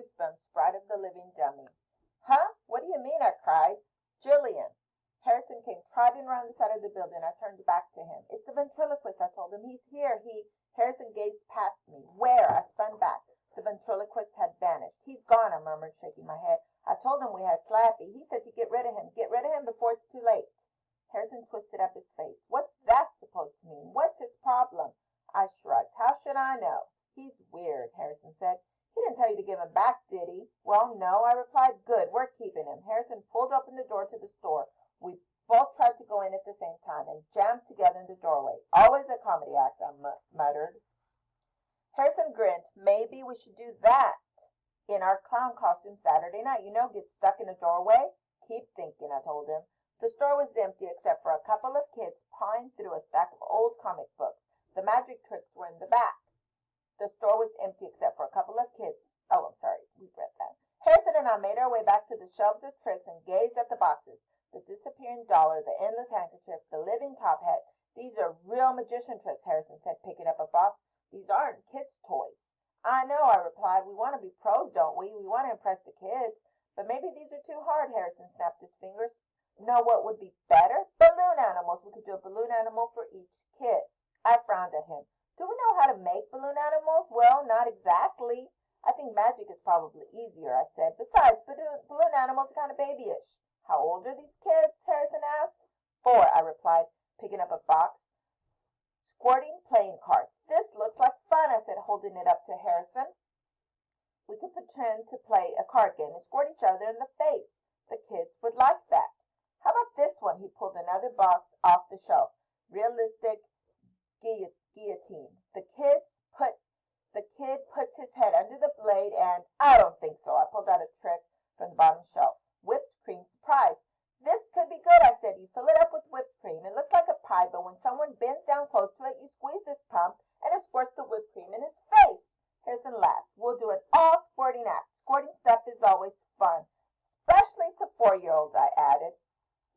Goosebumps, Bride of the Living Dummy. Huh? What do you mean? I cried. Jillian. Harrison came trotting around the side of the building. I turned back to him. It's the ventriloquist, I told him. He's here. Harrison gazed past me. Where? I spun back. The ventriloquist had vanished. He's gone, I murmured, shaking my head. I told him we had Slappy. He said to get rid of him. Get rid of him before it's too late. Harrison twisted up his face. What's that supposed to mean? What's his problem? I shrugged. How should I know? He's weird, Harrison said. He didn't tell you to give him back, did he? Well, no, I replied. Good, we're keeping him. Harrison pulled open the door to the store. We both tried to go in at the same time and jammed together in the doorway. Always a comedy act, I muttered. Harrison grinned. Maybe we should do that in our clown costume Saturday night. Get stuck in a doorway. Keep thinking, I told him. The store was empty except for a couple of kids pawing through a stack of old comic books. The magic tricks were in the back. The store was empty except for a couple of kids. Oh, I'm sorry. We read that. Harrison and I made our way back to the shelves of tricks and gazed at the boxes. The disappearing dollar, the endless handkerchief, the living top hat. These are real magician tricks, Harrison said, picking up a box. These aren't kids' toys. I know, I replied. We want to be pros, don't we? We want to impress the kids. But maybe these are too hard, Harrison snapped his fingers. Know what would be better? Balloon animals. We could do a balloon animal for each kid. I frowned at him. Do we know how to make balloon animals? Well, not exactly. I think magic is probably easier, I said. Besides, balloon animals are kind of babyish. How old are these kids? Harrison asked. 4, I replied, picking up a box. Squirting playing cards. This looks like fun, I said, holding it up to Harrison. We could pretend to play a card game and squirt each other in the face. The kids would like that. How about this one? He pulled another box off the shelf. Realistic guillotine. The kid puts his head under the blade and... I don't think so. I pulled out a trick from the bottom shelf. Whipped cream surprise. This could be good, I said. You fill it up with whipped cream. It looks like a pie, but when someone bends down close to it, you squeeze this pump, and it squirts the whipped cream in his face. Harrison laughed. We'll do an all-squirting act. Squirting stuff is always fun, especially to 4-year-olds, I added.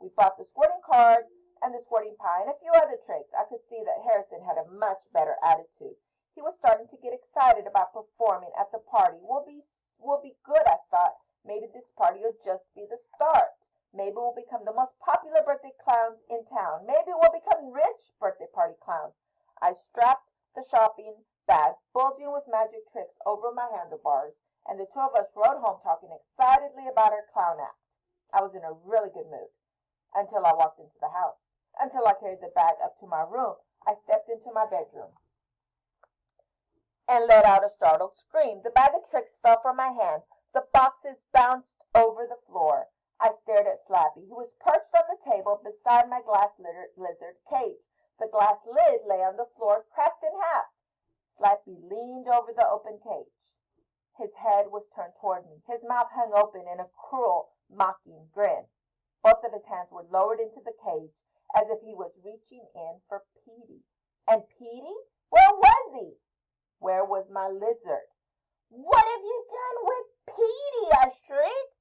We bought the squirting card and the squirting pie and a few other tricks. I could see that Harrison had a much better attitude. He was starting to get excited about performing at the party. We'll be good, I thought. Maybe this party will just be the start. Maybe we'll become the most popular birthday clowns in town. Maybe we'll become rich birthday party clowns. I strapped the shopping bag, bulging with magic tricks, over my handlebars, and the two of us rode home talking excitedly about our clown act. I was in a really good mood. Until I walked into the house. Until I carried the bag up to my room. I stepped into my bedroom and let out a startled scream. The bag of tricks fell from my hand. The boxes bounced over the floor. I stared at Slappy, who was perched on the table beside my glass lizard cage. The glass lid lay on the floor, cracked in half. Slappy leaned over the open cage. His head was turned toward me. His mouth hung open in a cruel, mocking grin. Both of his hands were lowered into the cage, as if he was reaching in for Petey. And Petey? Where was he? Where was my lizard? What have you done with Petey? I shrieked.